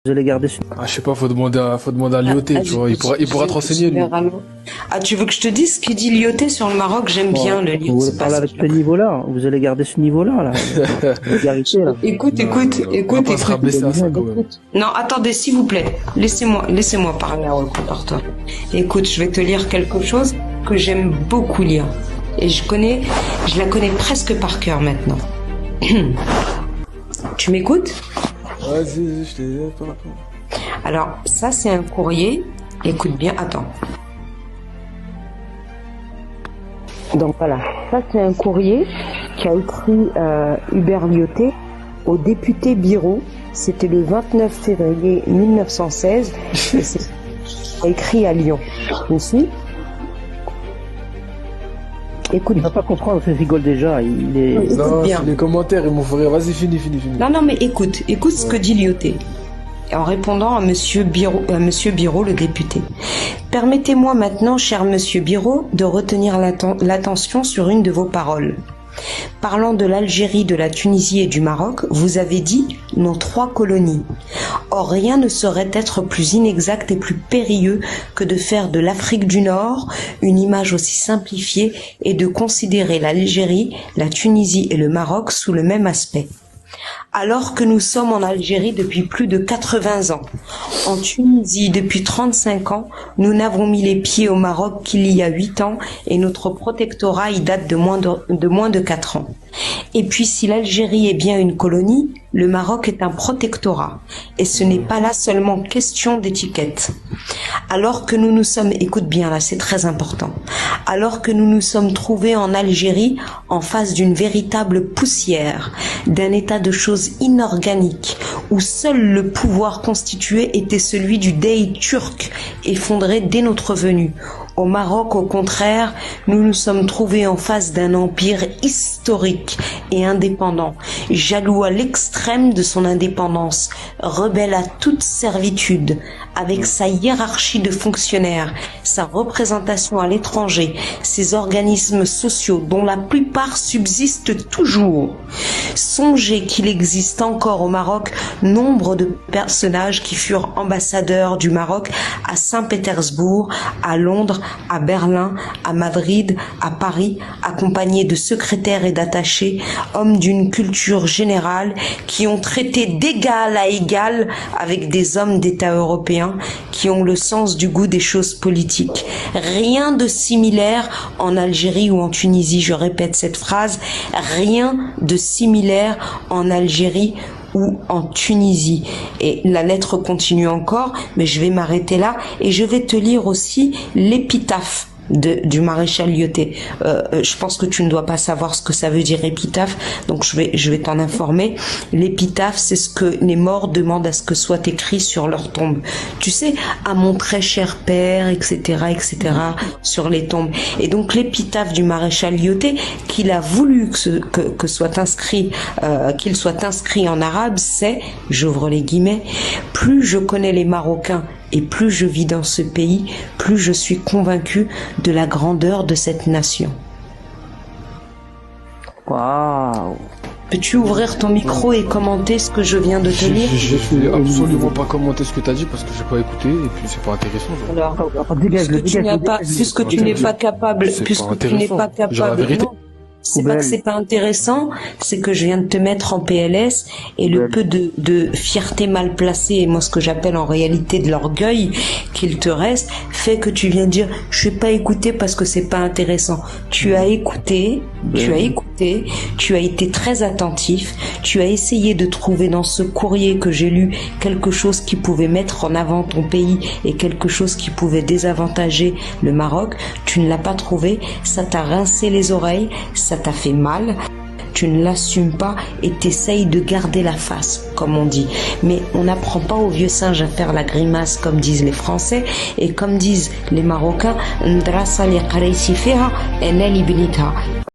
Vous allez garder ce... Ah, je sais pas, faut demander à Lyoté, tu vois. Il pourra te renseigner, lui. Ah, tu veux que je te dise ce qu'il dit Lyoté sur le Maroc? J'aime bien le livre. Vous parlez avec ce niveau-là. Vous allez garder ce niveau-là, là. Vulgarité, là. Écoute. On va pas se rabaisser à ça, quand même. Non, attendez, s'il vous plaît. Laissez-moi parler à Reporter. Écoute, je vais te lire quelque chose que j'aime beaucoup lire. Et je la connais presque par cœur maintenant. Tu m'écoutes? Vas-y, je t'ai dit. Alors, ça, c'est un courrier. Écoute bien, attends. Donc voilà, ça c'est un courrier qu'a écrit Hubert Lyoté au député Biro. C'était le 29 février 1916 et c'est écrit à Lyon. Tu suis? Écoute. Il va pas comprendre, il rigole déjà. Il est... Non, bien. les commentaires, ils m'ont fait rire. Vas-y, finis. Non, mais écoute ce que dit Lyoté. En répondant à Monsieur Biro, le député. Permettez-moi maintenant, cher Monsieur Biro, de retenir l'attention sur une de vos paroles. Parlant de l'Algérie, de la Tunisie et du Maroc, vous avez dit nos 3 colonies. Or, rien ne saurait être plus inexact et plus périlleux que de faire de l'Afrique du Nord une image aussi simplifiée et de considérer l'Algérie, la Tunisie et le Maroc sous le même aspect. Alors que nous sommes en Algérie depuis plus de 80 ans, en Tunisie depuis 35 ans, nous n'avons mis les pieds au Maroc qu'il y a 8 ans et notre protectorat y date de moins de 4 ans. Et puis si l'Algérie est bien une colonie, le Maroc est un protectorat. Et ce n'est pas là seulement question d'étiquette. Alors que nous nous sommes, écoute bien là, c'est très important, alors que nous nous sommes trouvés en Algérie en face d'une véritable poussière, d'un état de choses inorganique, où seul le pouvoir constitué était celui du Dey turc, effondré dès notre venue. Au Maroc, au contraire, nous nous sommes trouvés en face d'un empire historique et indépendant, jaloux à l'extrême de son indépendance, rebelle à toute servitude, avec sa hiérarchie de fonctionnaires, sa représentation à l'étranger, ses organismes sociaux dont la plupart subsistent toujours. Songez qu'il existe encore au Maroc nombre de personnages qui furent ambassadeurs du Maroc à Saint-Pétersbourg, à Londres, à Berlin, à Madrid, à Paris, accompagnés de secrétaires et d'attachés, hommes d'une culture générale qui ont traité d'égal à égal avec des hommes d'État européens qui ont le sens du goût des choses politiques. Rien de similaire en Algérie ou en Tunisie, je répète cette phrase, rien de similaire en Algérie ou en Tunisie. Et la lettre continue encore, mais je vais m'arrêter là et je vais te lire aussi l'épitaphe du maréchal Lyoté. Je pense que tu ne dois pas savoir ce que ça veut dire épitaphe, donc je vais t'en informer. L'épitaphe, c'est ce que les morts demandent à ce que soit écrit sur leur tombe. Tu sais, à mon très cher père, etc., sur les tombes. Et donc l'épitaphe du maréchal Lyoté, qu'il a voulu que soit inscrit, qu'il soit inscrit en arabe, c'est, j'ouvre les guillemets, plus je connais les Marocains et plus je vis dans ce pays, plus je suis convaincu de la grandeur de cette nation. Waouh. Peux-tu ouvrir ton micro et commenter ce que je viens de te lire? Je vais absolument pas commenter ce que tu as dit parce que j'ai pas écouté et puis c'est pas intéressant. Alors, Dégage-le, puisque tu n'es pas capable, non. C'est pas que c'est pas intéressant, c'est que je viens de te mettre en PLS et le peu de fierté mal placée et moi ce que j'appelle en réalité de l'orgueil qu'il te reste fait que tu viens de dire je vais pas écouter parce que c'est pas intéressant. Tu as écouté, tu as été très attentif, tu as essayé de trouver dans ce courrier que j'ai lu quelque chose qui pouvait mettre en avant ton pays et quelque chose qui pouvait désavantager le Maroc. Tu ne l'as pas trouvé, ça t'a rincé les oreilles, ça t'a fait mal, tu ne l'assumes pas et t'essayes de garder la face, comme on dit. Mais on n'apprend pas aux vieux singes à faire la grimace, comme disent les Français, et comme disent les Marocains,